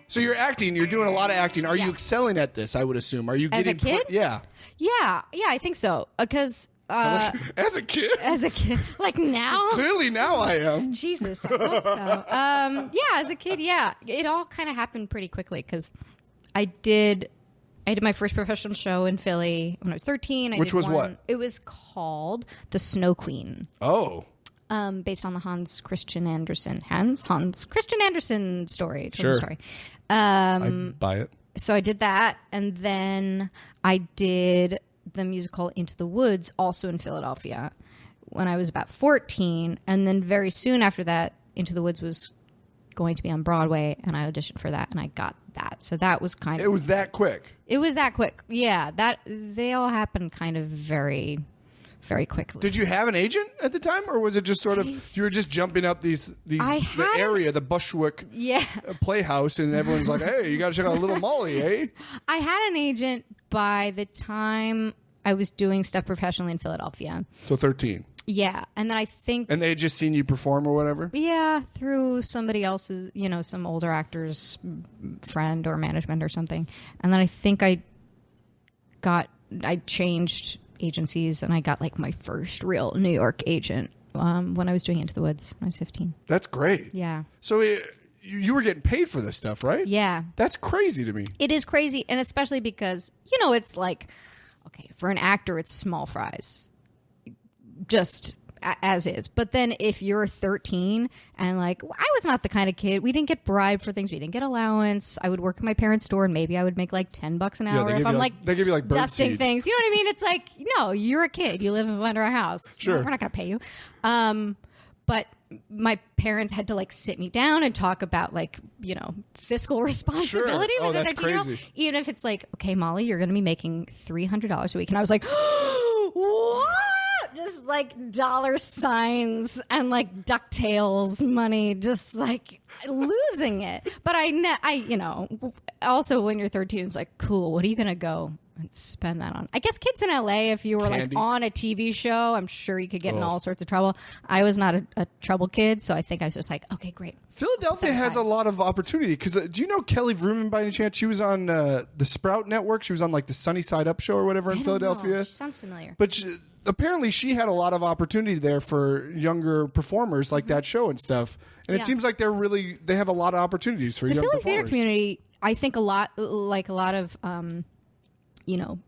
So you're acting. You're doing a lot of acting. Are you excelling at this? I would assume. Are you getting as a kid? Yeah. Yeah, I think so. Because as a kid, like now, clearly now I am. Jesus, I hope so. Yeah, as a kid, it all kind of happened pretty quickly because I did my first professional show in Philly when I was 13. Which was what? It was called The Snow Queen. Oh. Based on the Hans Christian Andersen story. Sure. Story. I buy it. So I did that, and then I did the musical Into the Woods, also in Philadelphia, when I was about 14. And then very soon after that, Into the Woods was going to be on Broadway, and I auditioned for that, and I got that. So that was kind of... It was that quick. It was that quick. Yeah, they all happened kind of very, very quickly. Did you have an agent at the time, or was it just sort of you were just jumping up the area, the Bushwick Playhouse, and everyone's like, "Hey, you got to check out Little Molly, eh?" I had an agent by the time I was doing stuff professionally in Philadelphia. So 13. Yeah, and then I think... And they had just seen you perform or whatever? Yeah, through somebody else's, some older actor's friend or management or something. And then I think I changed agencies, and I got like my first real New York agent when I was doing Into the Woods when I was 15. That's great. Yeah. So you were getting paid for this stuff, right? Yeah. That's crazy to me. It is crazy, and especially because, it's like, okay, for an actor, it's small fries. Just as is. But then if you're 13 and like, I was not the kind of kid, we didn't get bribed for things. We didn't get allowance. I would work in my parents' store and maybe I would make like $10 an hour if I'm they give you like dusting seed. Things. You know what I mean? It's like, no, you're a kid. You live under a house. Sure. We're not going to pay you. But my parents had to like sit me down and talk about like, fiscal responsibility. Sure. Oh, that's 13-year-old. crazy. Even if it's like, okay, Molly, you're going to be making $300 a week. And I was like, what? Just like dollar signs and like DuckTales money, just like losing it. But also when you're 13, it's like, cool, what are you going to go and spend that on? I guess kids in LA, if you were Candy. like on a TV show, I'm sure you could get in all sorts of trouble. I was not a trouble kid, so I think I was just like, okay, great. Philadelphia has a lot of opportunity because do you know Kelly Vrooman by any chance? She was on the Sprout Network. She was on like the Sunny Side Up show or whatever in Philadelphia. She sounds familiar. But apparently she had a lot of opportunity there for younger performers like that show and stuff. And it seems like they have a lot of opportunities for young performers. The Philly theater community, I think a lot of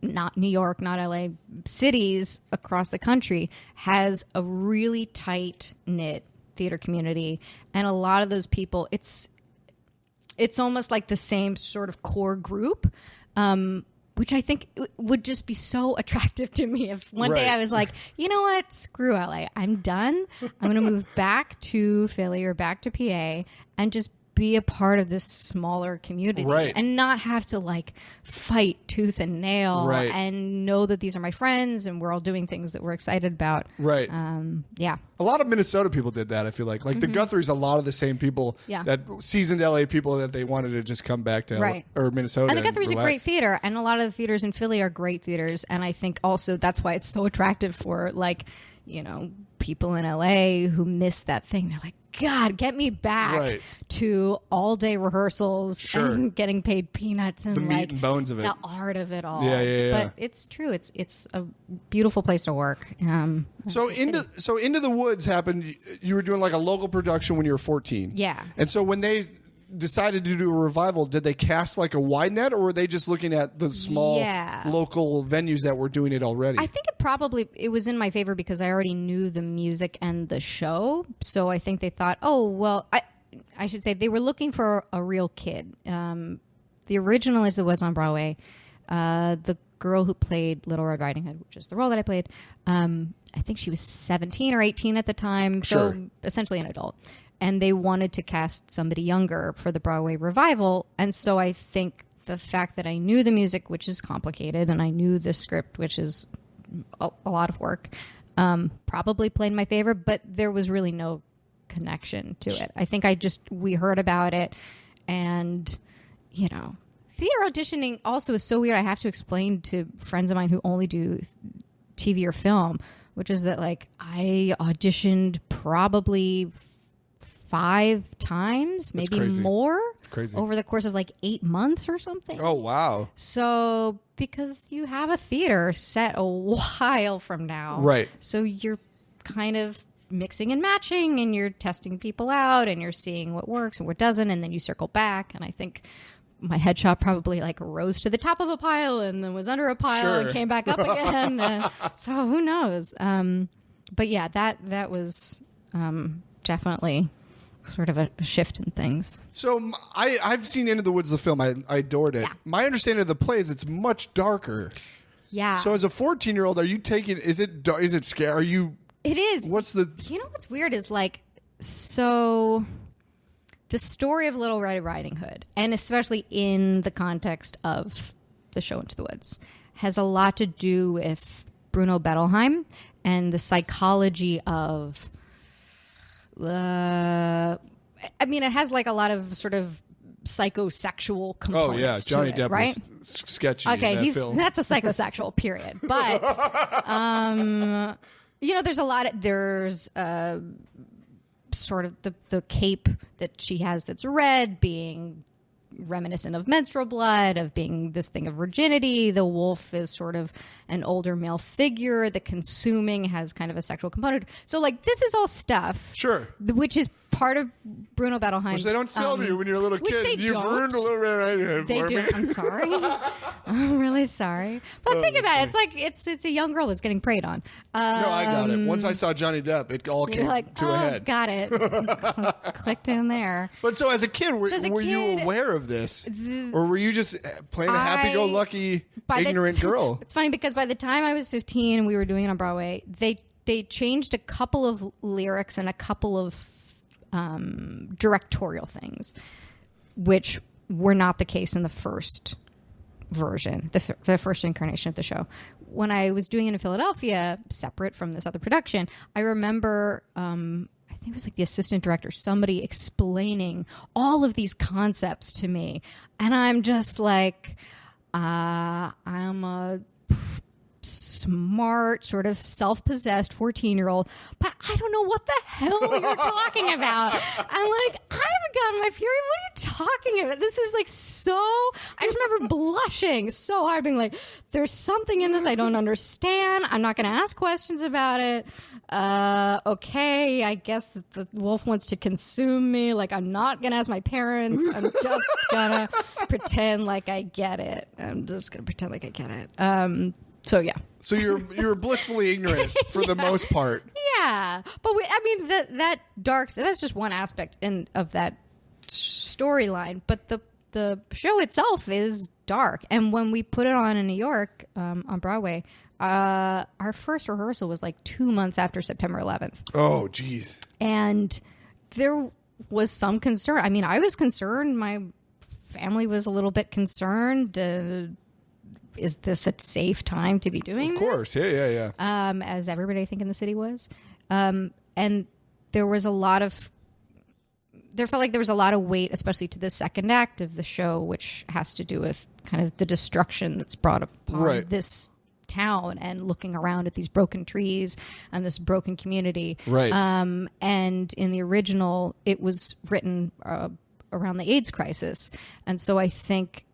not New York, not LA, cities across the country has a really tight knit theater community, and a lot of those people, it's almost like the same sort of core group, which I think would just be so attractive to me if one day I was like, you know what, screw LA, I'm done. I'm going to move back to Philly or back to PA and just be a part of this smaller community and not have to like fight tooth and nail and know that these are my friends and we're all doing things that we're excited about. Right. Yeah. A lot of Minnesota people did that, I feel like. Like the Guthries, a lot of the same people that seasoned LA people that they wanted to just come back to LA, or Minnesota. And the Guthries are great theater, and a lot of the theaters in Philly are great theaters, and I think also that's why it's so attractive for like, people in LA who miss that thing. They're like, God, get me back to all day rehearsals and getting paid peanuts and the meat and bones of it, the art of it all. Yeah. But it's true. It's a beautiful place to work. So Into the Woods happened. You were doing like a local production when you were 14. Yeah. And so when they decided to do a revival, did they cast like a wide net, or were they just looking at the small local venues that were doing it already? I think it was in my favor because I already knew the music and the show. So I think they thought, I should say they were looking for a real kid. The original Into the Woods on Broadway, the girl who played Little Red Riding Hood, which is the role that I played, I think she was 17 or 18 at the time. So essentially an adult. And they wanted to cast somebody younger for the Broadway revival. And so I think the fact that I knew the music, which is complicated, and I knew the script, which is a lot of work, probably played in my favor. But there was really no connection to it. I think we heard about it. And, theater auditioning also is so weird. I have to explain to friends of mine who only do TV or film, which is that, like, I auditioned probably 5 times, maybe more. crazy. over the course of like 8 months or something. Oh, wow. So because you have a theater set a while from now. Right. So you're kind of mixing and matching, and you're testing people out, and you're seeing what works and what doesn't, and then you circle back. And I think my headshot probably like rose to the top of a pile and then was under a pile and came back up again. So who knows? But yeah, that was definitely sort of a shift in things. So I've seen Into the Woods, the film. I adored it. Yeah. My understanding of the play is it's much darker. Yeah. So as a 14-year-old, are you taking? Is it scary? Are you? It is. What's the? You know what's weird is like so. The story of Little Red Riding Hood, and especially in the context of the show Into the Woods, has a lot to do with Bruno Bettelheim and the psychology of. I mean, it has like a lot of sort of psychosexual components. Oh yeah, Johnny to it, Depp right? was sketchy. Okay, in that film. That's a psychosexual period, but you know, there's sort of the cape that she has that's red being reminiscent of menstrual blood, of being this thing of virginity. The wolf is sort of an older male figure. The consuming has kind of a sexual component. So like this is all stuff, sure, which is part of Bruno Bettelheim's. Which they don't sell to you when you're a little kid. You've ruined a Little Red Riding Hood for me. I'm sorry. I'm really sorry. But think about it. It's like it's a young girl that's getting preyed on. No, I got it. Once I saw Johnny Depp, it all came to a head. Got it. Clicked in there. But so as a kid, were you aware of this? Or were you just playing a happy-go-lucky, ignorant girl? It's funny because by the time I was 15 and we were doing it on Broadway, they changed a couple of lyrics and a couple of directorial things, which were not the case in the first version, the first incarnation of the show. When I was doing it in Philadelphia, separate from this other production, I remember, I think it was like the assistant director, somebody explaining all of these concepts to me. And I'm just like, I'm a smart, sort of self-possessed 14-year-old, but I don't know what the hell you're talking about. I'm like, I haven't gotten my period. What are you talking about? This is like so. I just remember blushing so hard, being like, there's something in this I don't understand. I'm not going to ask questions about it. Okay, I guess that the wolf wants to consume me. Like, I'm not going to ask my parents. I'm just going to pretend like I get it. So yeah. So you're blissfully ignorant for the most part. Yeah, but that dark. That's just one aspect of that storyline. But the show itself is dark. And when we put it on in New York on Broadway, our first rehearsal was like 2 months after September 11th. Oh, geez. And there was some concern. I mean, I was concerned. My family was a little bit concerned. Is this a safe time to be doing this? Of course. Yeah. As everybody, I think, in the city was. And there was there felt like there was a lot of weight, especially to the second act of the show, which has to do with kind of the destruction that's brought upon this town and looking around at these broken trees and this broken community. Right. And in the original, it was written around the AIDS crisis. And so I think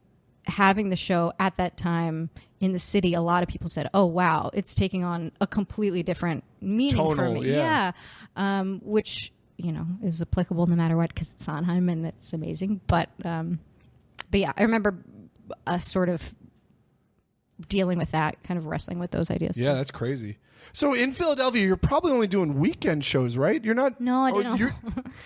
having the show at that time in the city, a lot of people said, oh, wow, it's taking on a completely different meaning for me. Yeah. Which, you know, is applicable no matter what, because it's Sondheim and it's amazing. But yeah, I remember us sort of dealing with that, kind of wrestling with those ideas. Yeah, that's crazy. So in Philadelphia, you're probably only doing weekend shows, right? You're not. No, I didn't.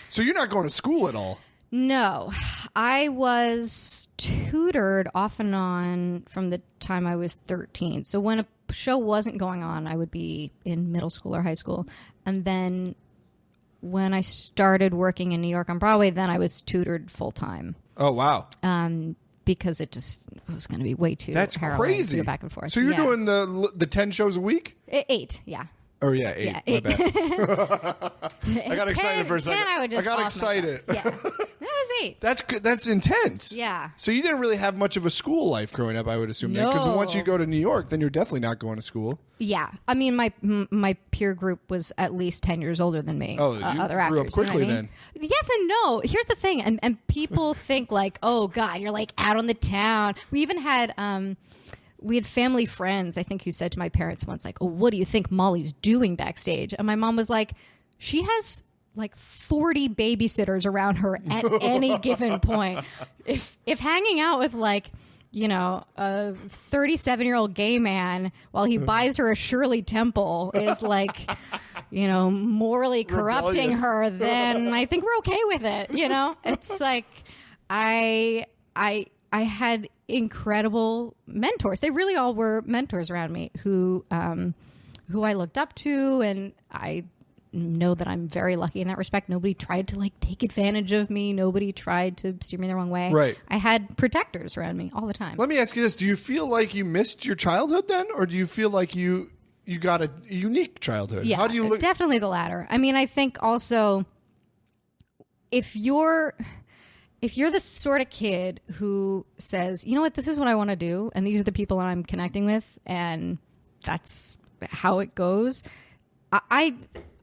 So you're not going to school at all. No, I was tutored off and on from the time I was 13. So when a show wasn't going on, I would be in middle school or high school. And then when I started working in New York on Broadway, then I was tutored full time. Oh, wow. Because it was going to be way too crazy to go back and forth. So you're doing the 10 shows a week? 8, yeah. Oh, yeah, 8. Yeah, 8. My bad. I got excited for a second. 10, I got excited. Yeah. No, it was great. That's intense. Yeah. So you didn't really have much of a school life growing up, I would assume. No. Because once you go to New York, then you're definitely not going to school. Yeah. I mean, my peer group was at least 10 years older than me. Oh, you other grew actors, up quickly you know what I mean? then. Yes and no. Here's the thing. And people think like, oh, God, you're like out on the town. We even had... we had family friends, I think, who said to my parents once, like, oh, what do you think Molly's doing backstage? And my mom was like, she has like 40 babysitters around her at any given point. If hanging out with like, you know, a 37-year-old gay man while he buys her a Shirley Temple is like, you know, morally corrupting Rebellious. her, then I think we're okay with it. You know, it's like I had incredible mentors. They really all were mentors around me who I looked up to, and I know that I'm very lucky in that respect. Nobody tried to like take advantage of me. Nobody tried to steer me the wrong way. Right. I had protectors around me all the time. Let me ask you this. Do you feel like you missed your childhood then? Or do you feel like you got a unique childhood? Yeah, How do you look? Definitely the latter. I mean, I think also if you're the sort of kid who says, you know what, this is what I want to do, and these are the people that I'm connecting with, and that's how it goes.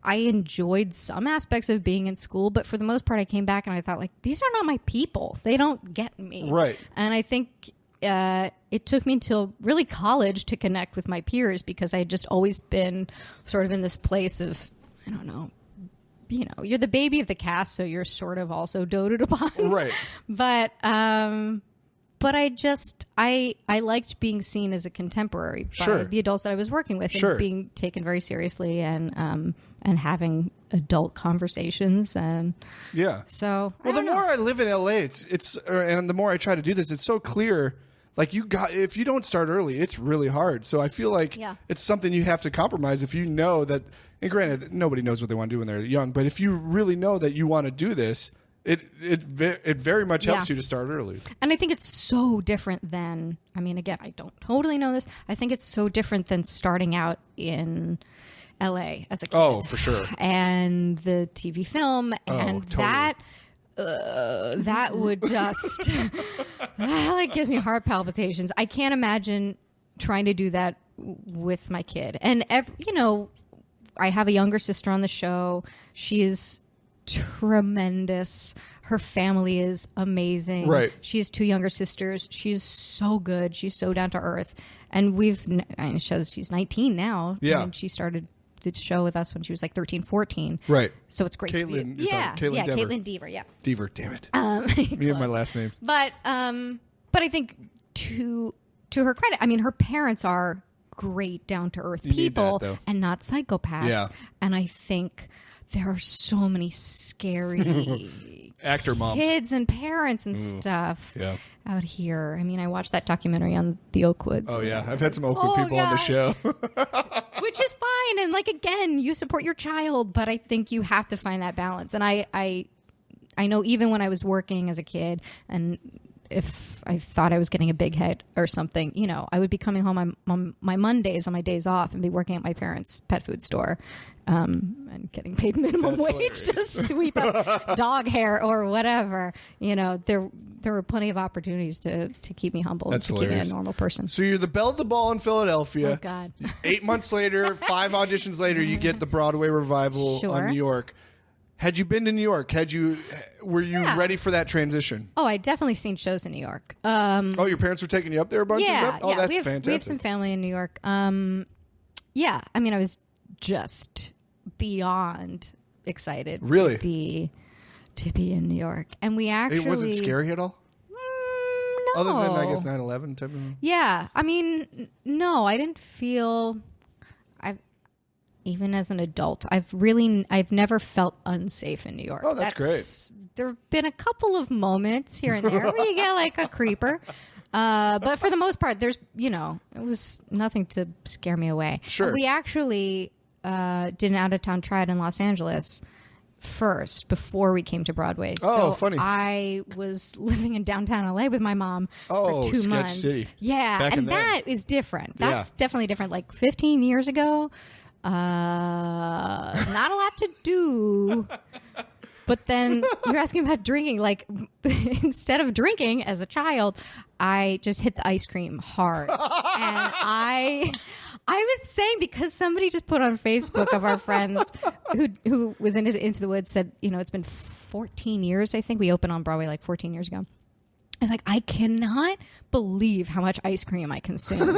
I enjoyed some aspects of being in school, but for the most part, I came back and I thought, like, these are not my people. They don't get me. Right. And I think it took me until really college to connect with my peers, because I had just always been sort of in this place of, I don't know, you know, you're the baby of the cast, so you're sort of also doted upon. Right. But I liked being seen as a contemporary by the adults that I was working with, and being taken very seriously, and having adult conversations, and so. Well, the more I live in LA, and the more I try to do this, it's so clear. Like if you don't start early, it's really hard. So I feel like it's something you have to compromise if you know that. And granted, nobody knows what they want to do when they're young, but if you really know that you want to do this, it very much helps you to start early. And I think it's so different than, I mean, again, I don't totally know this. I think it's so different than starting out in LA as a kid. Oh, for sure. And the TV film, and totally. that would just, like, gives me heart palpitations. I can't imagine trying to do that with my kid. And, you know, I have a younger sister on the show. She is tremendous. Her family is amazing. Right. She has two younger sisters. She's so good. She's so down to earth. And she's 19 now. Yeah. And she started the show with us when she was like 13, 14. Right. So it's great. Caitlin. Caitlin Dever. Yeah. Dever, damn it. Me and my last names. But I think to her credit, I mean, her parents are great down to earth people and not psychopaths. Yeah. And I think there are so many scary actor moms, kids and parents and stuff out here. I mean, I watched that documentary on the Oakwoods. Oh yeah, I've had some Oakwood people on the show. Which is fine, and like, again, you support your child, but I think you have to find that balance. And I know even when I was working as a kid, and if I thought I was getting a big head or something, you know, I would be coming home on my Mondays, on my days off, and be working at my parents' pet food store, and getting paid minimum wage to sweep up dog hair or whatever. You know, there were plenty of opportunities to keep me humble and to keep me a normal person. So you're the belle of the ball in Philadelphia. Oh, God. 8 months later, 5 auditions later, you get the Broadway revival on New York. Had you been to New York? Were you ready for that transition? Oh, I'd definitely seen shows in New York. Your parents were taking you up there a bunch of stuff? Oh, that's fantastic. We have some family in New York. Yeah, I mean, I was just beyond excited to be in New York. And we actually... Was it scary at all? No. Other than, I guess, 9/11 type of... Yeah, I mean, no, I didn't feel... Even as an adult, I've never felt unsafe in New York. Oh, that's great. There have been a couple of moments here and there where you get like a creeper. But for the most part, there's, you know, it was nothing to scare me away. Sure. We actually did an out-of-town tryout in Los Angeles first before we came to Broadway. Oh, so funny. I was living in downtown LA with my mom for 2 Sketch months. City. Yeah, and that is different. That's definitely different. Like 15 years ago, not a lot to do. But then you're asking about drinking. Like, instead of drinking as a child, I just hit the ice cream hard. And I was saying, because somebody just put on Facebook of our friends who was into the Woods, said, it's been 14 years, I think. We opened on Broadway like 14 years ago. I was like, I cannot believe how much ice cream I consume.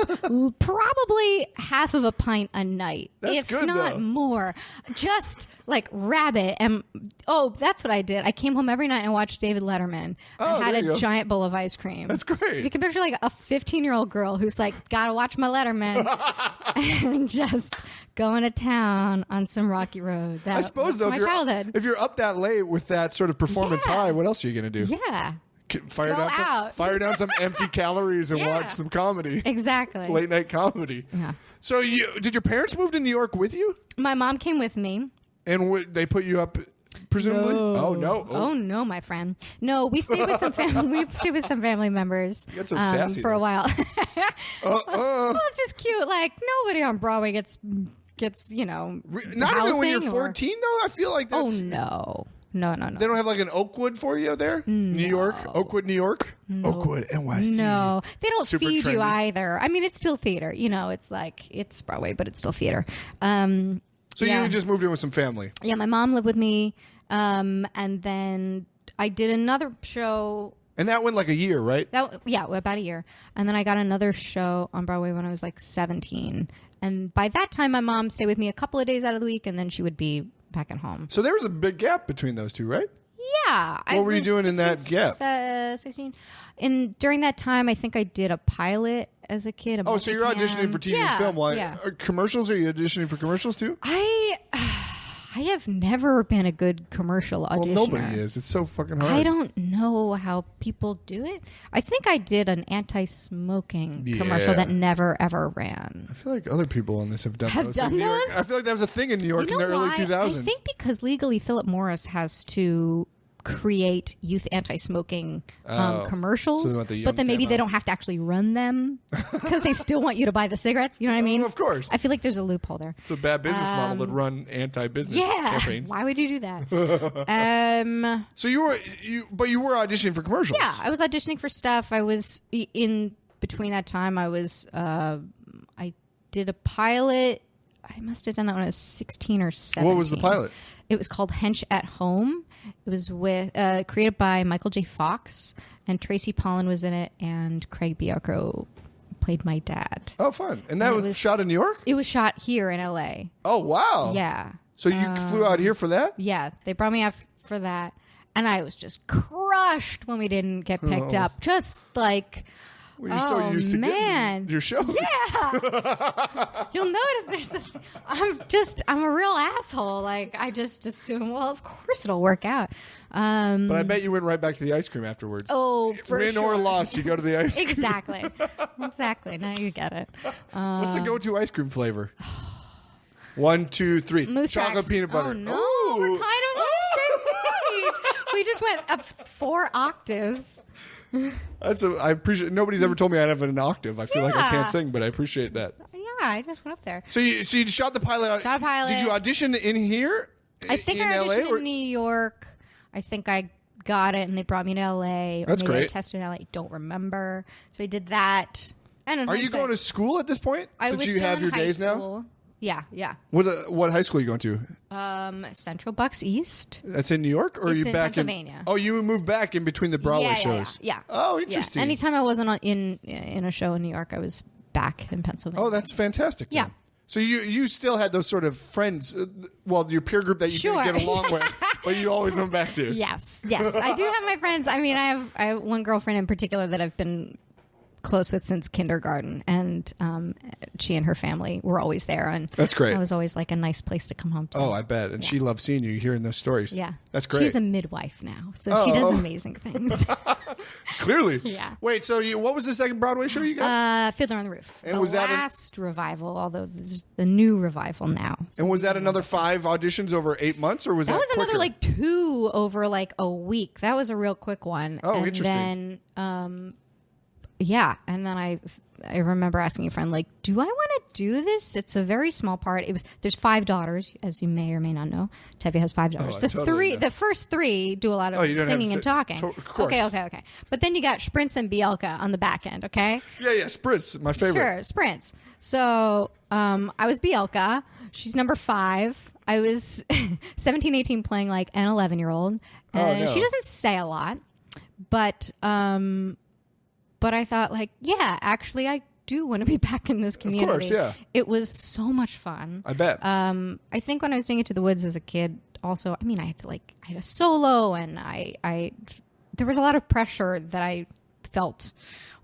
Probably half of a pint a night, that's if good, not though. more. Just like rabbit. And that's what I did. I came home every night and watched David Letterman. I had a giant bowl of ice cream. That's great. You can picture like a 15-year-old girl who's like, gotta watch my Letterman, and just going to town on some rocky road. I suppose, though, my childhood. if you're up that late with that sort of performance high, what else are you going to do? Yeah. Fire down some empty calories and watch some comedy. Exactly. Late night comedy. Yeah. So did your parents move to New York with you? My mom came with me. And they put you up, presumably? No. Oh, no. Oh, no, my friend. No, we stayed with some family. We stayed with some family members. You got so sassy for a while. Well, it's just cute. Like, nobody on Broadway gets not even housing when you're 14, though? I feel like that's... Oh, no. No. They don't have like an Oakwood for you there? New York? Oakwood, New York? No. Oakwood, NYC. No. They don't Super feed you trendy. either. I mean, it's still theater. It's like, it's Broadway, but it's still theater. So you just moved in with some family? Yeah, my mom lived with me. And then I did another show. And that went like a year, right? About a year. And then I got another show on Broadway when I was like 17. And by that time, my mom stayed with me a couple of days out of the week, and then she would be back at home. So there was a big gap between those two, right? Yeah. What were you doing in that gap? 16. And during that time, I think I did a pilot as a kid. So you're auditioning for TV and film. Commercials? Are you auditioning for commercials too? I have never been a good commercial auditioner. Well, nobody is. It's so fucking hard. I don't know how people do it. I think I did an anti-smoking commercial that never, ever ran. I feel like other people on this have done those. Done those? I feel like that was a thing in New York in the early 2000s. I think because legally Philip Morris has to create youth anti-smoking commercials, so but then maybe they don't have to actually run them because they still want you to buy the cigarettes. You know what I mean? Of course. I feel like there's a loophole there. It's a bad business model to run anti-business campaigns. Why would you do that? So you were auditioning for commercials. Yeah, I was auditioning for stuff. I was in between that time. I did a pilot. I must have done that when I was 16 or 17. What was the pilot? It was called Hench at Home. It was created by Michael J. Fox, and Tracy Pollan was in it, and Craig Bianco played my dad. Oh, fun. And that was shot in New York? It was shot here in L.A. Oh, wow. Yeah. So you flew out here for that? Yeah. They brought me out for that, and I was just crushed when we didn't get picked up. Just like... Well, you're so used to getting your shows. Yeah. You'll notice I'm a real asshole. Like, I just assume, well, of course it'll work out. But I bet you went right back to the ice cream afterwards. Oh, for Win or loss, you go to the ice cream. Exactly. Now you get it. What's the go-to ice cream flavor? 1, 2, 3. Moose Chocolate tracks. peanut butter. Oh, no. We're kind of on the same page. We just went up 4 octaves. I appreciate. Nobody's ever told me I'd have an octave. I feel like I can't sing, but I appreciate that. Yeah, I just went up there. So you shot the pilot. Shot a pilot. Did you audition in here? I think I auditioned in New York. I think I got it, and they brought me to LA. That's maybe great. I tested in LA. Don't remember. So I did that. And are you going to school at this point? Since you have your days now. Yeah. What high school are you going to? Central Bucks East. That's in New York, or are you in back Pennsylvania? You moved back in between the Broadway shows. Yeah. Oh, interesting. Yeah. Anytime I wasn't in a show in New York, I was back in Pennsylvania. Oh, that's fantastic. Yeah. Then. So you still had those sort of friends, your peer group that you didn't get along with, but you always went back to. Yes. I do have my friends. I mean, I have one girlfriend in particular that I've been close with since kindergarten, and she and her family were always there, and that's great. That was always like a nice place to come home to. Oh, I bet. And she loved seeing you, hearing those stories. Yeah, that's great. She's a midwife now, so she does amazing things. Clearly. Yeah. Wait, so what was the second Broadway show you got? Fiddler on the Roof. And the was that last revival, although there's the new revival now. So and was that another 5 auditions over 8 months, or was that was quicker? another 2 over a week? That was a real quick one. Oh, and interesting. Then yeah. And then I remember asking a friend, like, do I want to do this? It's a very small part. There's 5 daughters, as you may or may not know. Tevye has 5 daughters. The first 3 do a lot of singing and talking. Of course. Okay. But then you got Sprints and Bielka on the back end, okay? Yeah, Sprints, my favorite. Sure, Sprints. So I was Bielka. She's number 5. I was 17, 18 playing like an 11-year-old. And she doesn't say a lot. But I thought, like, yeah, actually, I do want to be back in this community. Of course, yeah. It was so much fun. I bet. I think when I was doing It to the Woods as a kid, also, I mean, I had a solo, and there was a lot of pressure that I felt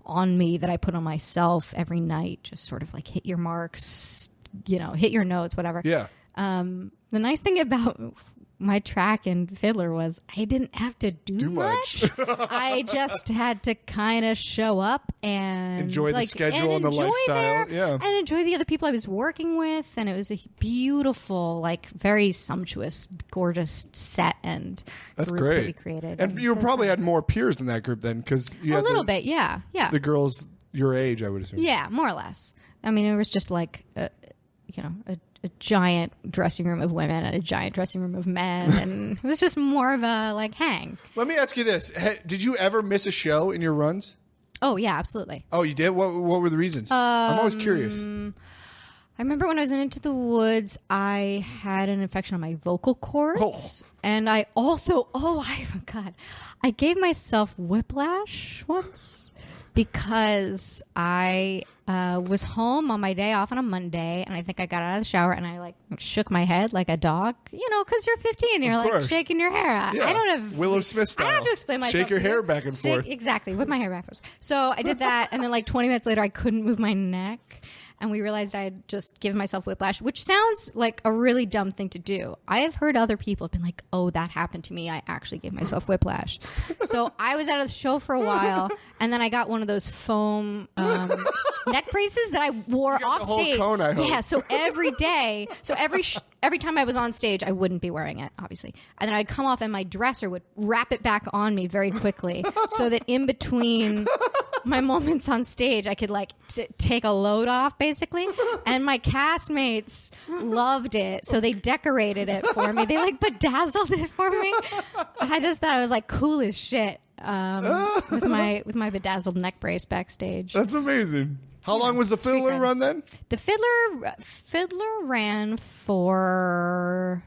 on me that I put on myself every night. Just sort of like hit your marks, hit your notes, whatever. Yeah. The nice thing about my track and fiddler was I didn't have to do much. I just had to kind of show up and enjoy the schedule and the lifestyle. Yeah. And enjoy the other people I was working with. And it was a beautiful, like, very sumptuous, gorgeous set and that's group great. that we created. And you probably had more peers in that group then, because you had a little bit, yeah. The girls your age, I would assume. Yeah, more or less. I mean, it was just like a giant dressing room of women and a giant dressing room of men, and it was just more of a like hang. Let me ask you this: did you ever miss a show in your runs? Oh yeah, absolutely. Oh, you did. What were the reasons? I'm always curious. I remember when I was in Into the Woods, I had an infection on my vocal cords, and I also I gave myself whiplash once because I was home on my day off on a Monday, and I think I got out of the shower and I like shook my head like a dog, because you're 15 and you're like shaking your hair. Yeah. I don't have Willow Smith style. I don't have to explain myself. Shake your hair back and forth. Exactly, whip my hair backwards. So I did that, and then like 20 minutes later, I couldn't move my neck. And we realized I had just given myself whiplash, which sounds like a really dumb thing to do. I have heard other people have been like, oh, that happened to me. I actually gave myself whiplash. So I was out of the show for a while, and then I got one of those foam neck braces that I wore off stage. Cone, I hope. Yeah, so every day, every time I was on stage, I wouldn't be wearing it, obviously. And then I'd come off and my dresser would wrap it back on me very quickly so that in between my moments on stage, I could like take a load off, basically. And my castmates loved it, so they decorated it for me. They like bedazzled it for me. I just thought I was like cool as shit with my bedazzled neck brace backstage. That's amazing. How long was the fiddler run then? The fiddler ran for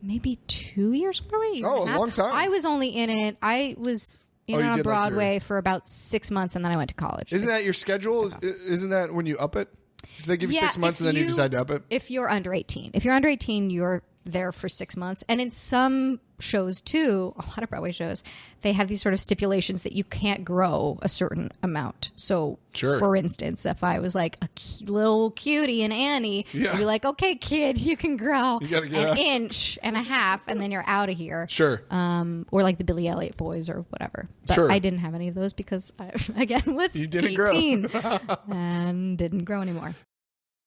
maybe 2 years, probably. Oh, a long time. I was only in it. I was on Broadway for about 6 months, and then I went to college. Isn't that your schedule? Isn't that when you up it? Do they give you 6 months and then you decide to up it? If you're under 18. If you're under 18, you're there for 6 months. And in some shows, too, a lot of Broadway shows, they have these sort of stipulations that you can't grow a certain amount. So, for instance, if I was like a little cutie in Annie, you'd be like, okay, kid, you can grow an inch and a half, and then you're out of here. Sure. Or like the Billy Elliot boys or whatever. But I didn't have any of those because I, again, was 18 grow. and didn't grow anymore.